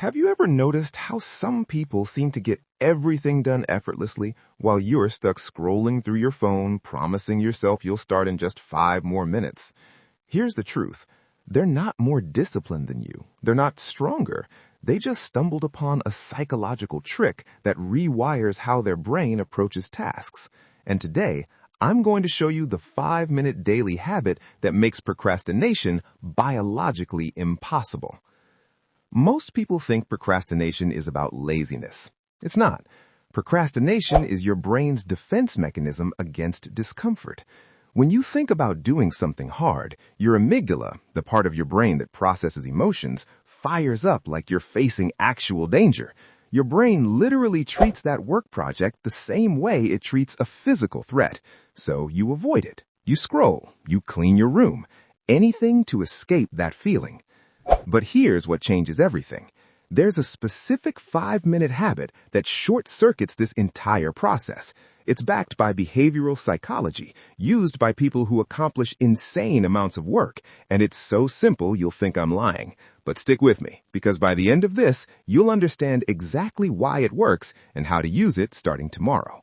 Have you ever noticed how some people seem to get everything done effortlessly while you're stuck scrolling through your phone, promising yourself you'll start in just 5 more minutes? Here's the truth. They're not more disciplined than you. They're not stronger. They just stumbled upon a psychological trick that rewires how their brain approaches tasks. And today, I'm going to show you the 5-minute daily habit that makes procrastination biologically impossible. Most people think procrastination is about laziness. It's not. Procrastination is your brain's defense mechanism against discomfort. When you think about doing something hard, your amygdala, the part of your brain that processes emotions, fires up like you're facing actual danger. Your brain literally treats that work project the same way it treats a physical threat. So you avoid it. You scroll. You clean your room. Anything to escape that feeling. But here's what changes everything. There's a specific 5-minute habit that short-circuits this entire process. It's backed by behavioral psychology, used by people who accomplish insane amounts of work, and it's so simple you'll think I'm lying. But stick with me, because by the end of this, you'll understand exactly why it works and how to use it starting tomorrow.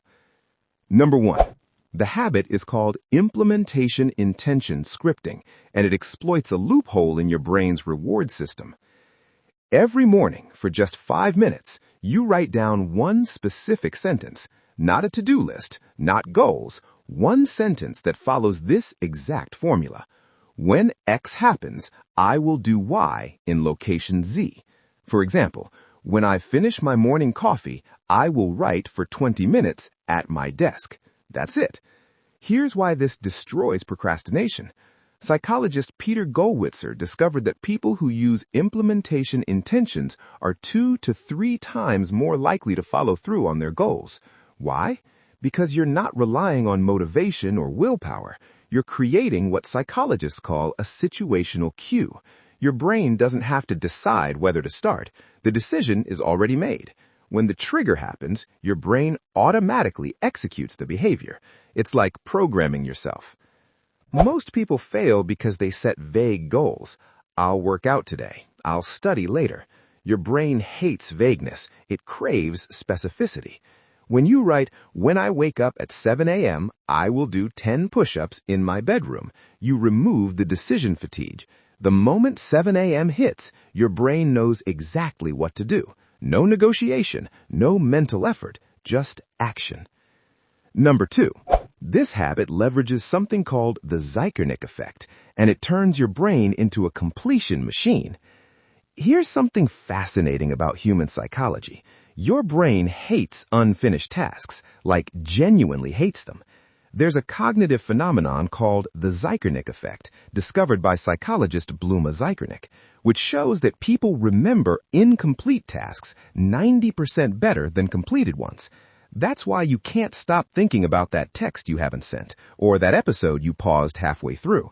Number 1. The habit is called implementation intention scripting, and it exploits a loophole in your brain's reward system. Every morning, for just 5 minutes, you write down one specific sentence, not a to-do list, not goals, one sentence that follows this exact formula. When X happens, I will do Y in location Z. For example, when I finish my morning coffee, I will write for 20 minutes at my desk. That's it. Here's why this destroys procrastination. Psychologist Peter Gollwitzer discovered that people who use implementation intentions are 2 to 3 times more likely to follow through on their goals. Why? Because you're not relying on motivation or willpower. You're creating what psychologists call a situational cue. Your brain doesn't have to decide whether to start. The decision is already made. When the trigger happens, your brain automatically executes the behavior. It's like programming yourself. Most people fail because they set vague goals. I'll work out today. I'll study later. Your brain hates vagueness. It craves specificity. When you write, when I wake up at 7 a.m., I will do 10 push-ups in my bedroom, you remove the decision fatigue. The moment 7 a.m. hits, your brain knows exactly what to do. No negotiation, no mental effort, just action. Number 2. This habit leverages something called the Zeigarnik effect, and it turns your brain into a completion machine. Here's something fascinating about human psychology. Your brain hates unfinished tasks, like genuinely hates them. There's a cognitive phenomenon called the Zeigarnik effect, discovered by psychologist Bluma Zeigarnik, which shows that people remember incomplete tasks 90% better than completed ones. That's why you can't stop thinking about that text you haven't sent, or that episode you paused halfway through.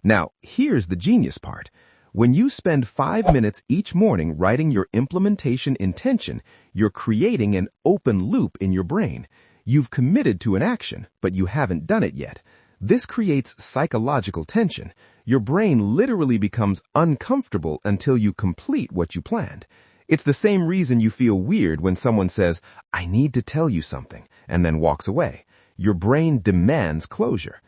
Now, here's the genius part. When you spend 5 minutes each morning writing your implementation intention, you're creating an open loop in your brain. You've committed to an action, but you haven't done it yet. This creates psychological tension. Your brain literally becomes uncomfortable until you complete what you planned. It's the same reason you feel weird when someone says, I need to tell you something, and then walks away. Your brain demands closure.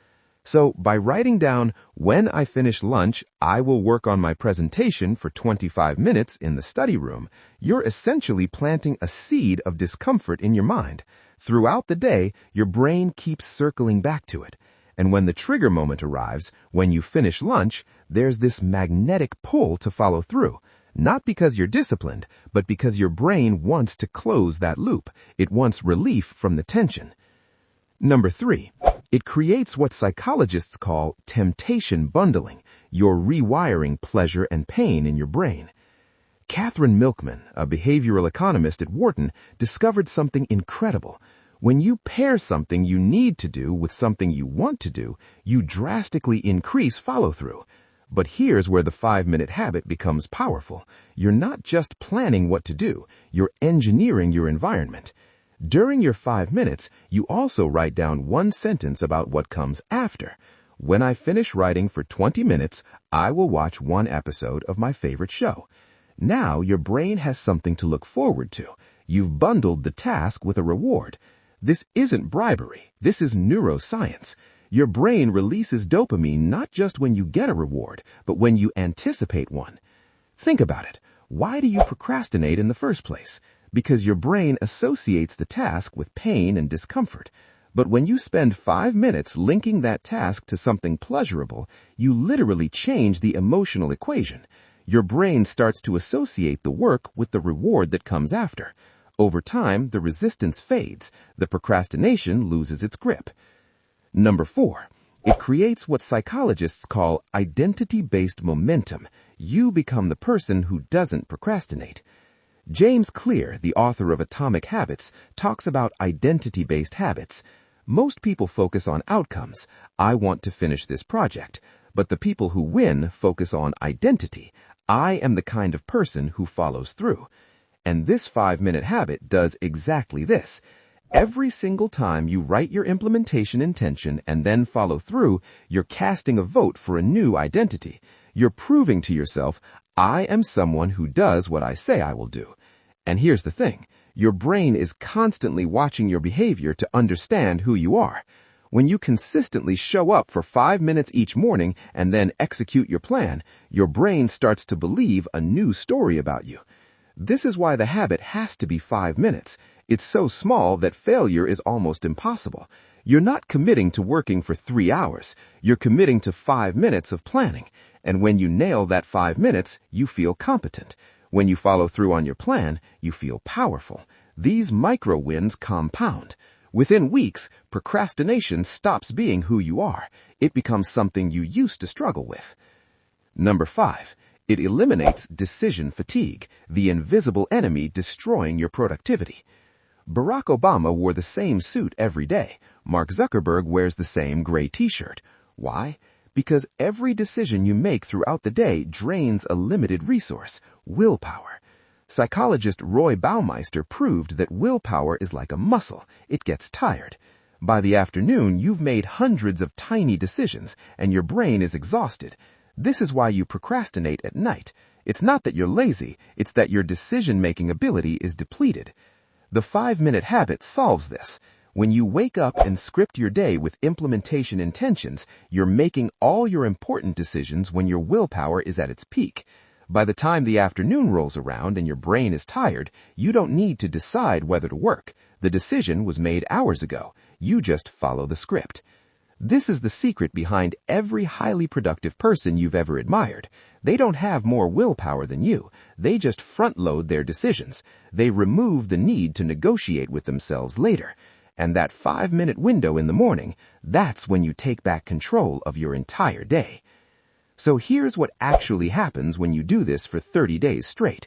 So by writing down, when I finish lunch, I will work on my presentation for 25 minutes in the study room, you're essentially planting a seed of discomfort in your mind. Throughout the day, your brain keeps circling back to it. And when the trigger moment arrives, when you finish lunch, there's this magnetic pull to follow through. Not because you're disciplined, but because your brain wants to close that loop. It wants relief from the tension. Number 3, it creates what psychologists call temptation bundling. You're rewiring pleasure and pain in your brain. Catherine Milkman, a behavioral economist at Wharton, discovered something incredible. When you pair something you need to do with something you want to do, you drastically increase follow-through. But here's where the 5-minute habit becomes powerful. You're not just planning what to do, you're engineering your environment. During your 5 minutes, you also write down one sentence about what comes after. When I finish writing for 20 minutes, I will watch one episode of my favorite show. Now your brain has something to look forward to. You've bundled the task with a reward. This isn't bribery. This is neuroscience. Your brain releases dopamine not just when you get a reward, but when you anticipate one. Think about it. Why do you procrastinate in the first place? Because your brain associates the task with pain and discomfort. But when you spend 5 minutes linking that task to something pleasurable, you literally change the emotional equation. Your brain starts to associate the work with the reward that comes after. Over time, the resistance fades. The procrastination loses its grip. Number 4, it creates what psychologists call identity-based momentum. You become the person who doesn't procrastinate. James Clear, the author of Atomic Habits, talks about identity-based habits. Most people focus on outcomes. I want to finish this project. But the people who win focus on identity. I am the kind of person who follows through. And this 5-minute habit does exactly this. Every single time you write your implementation intention and then follow through, you're casting a vote for a new identity. You're proving to yourself, I am someone who does what I say I will do. And here's the thing. Your brain is constantly watching your behavior to understand who you are. When you consistently show up for 5 minutes each morning and then execute your plan, your brain starts to believe a new story about you. This is why the habit has to be 5 minutes. It's so small that failure is almost impossible. You're not committing to working for 3 hours. You're committing to 5 minutes of planning. And when you nail that 5 minutes, you feel competent. When you follow through on your plan, you feel powerful. These micro wins compound. Within weeks, procrastination stops being who you are. It becomes something you used to struggle with. Number 5, it eliminates decision fatigue, the invisible enemy destroying your productivity. Barack Obama wore the same suit every day. Mark Zuckerberg wears the same gray t-shirt. Why? Because every decision you make throughout the day drains a limited resource, willpower. Psychologist Roy Baumeister proved that willpower is like a muscle. It gets tired. By the afternoon, you've made hundreds of tiny decisions, and your brain is exhausted. This is why you procrastinate at night. It's not that you're lazy, it's that your decision-making ability is depleted. The 5-minute habit solves this. When you wake up and script your day with implementation intentions, you're making all your important decisions when your willpower is at its peak. By the time the afternoon rolls around and your brain is tired, you don't need to decide whether to work. The decision was made hours ago. You just follow the script. This is the secret behind every highly productive person you've ever admired. They don't have more willpower than you. They just front-load their decisions. They remove the need to negotiate with themselves later. And that 5-minute window in the morning, that's when you take back control of your entire day. So here's what actually happens when you do this for 30 days straight.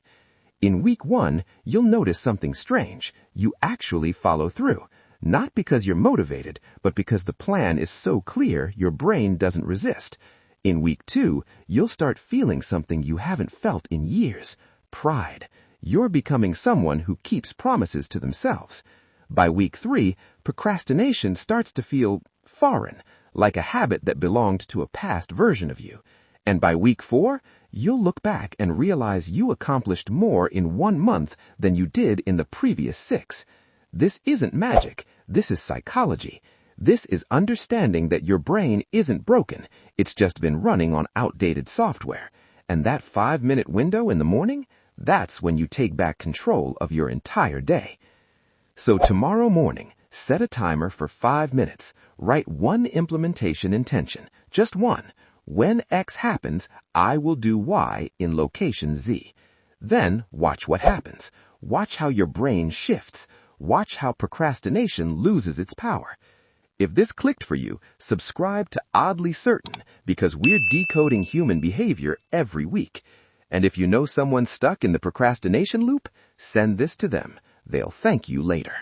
In week 1, you'll notice something strange. You actually follow through. Not because you're motivated, but because the plan is so clear your brain doesn't resist. In week 2, you'll start feeling something you haven't felt in years. Pride. You're becoming someone who keeps promises to themselves. By week 3, procrastination starts to feel foreign, like a habit that belonged to a past version of you. And by week 4, you'll look back and realize you accomplished more in 1 month than you did in the previous 6. This isn't magic. This is psychology. This is understanding that your brain isn't broken. It's just been running on outdated software. And that 5-minute window in the morning, that's when you take back control of your entire day. So tomorrow morning, set a timer for 5 minutes. Write 1 implementation intention. Just 1. When X happens, I will do Y in location Z. Then watch what happens. Watch how your brain shifts. Watch how procrastination loses its power. If this clicked for you, subscribe to Oddly Certain because we're decoding human behavior every week. And if you know someone stuck in the procrastination loop, send this to them. They'll thank you later.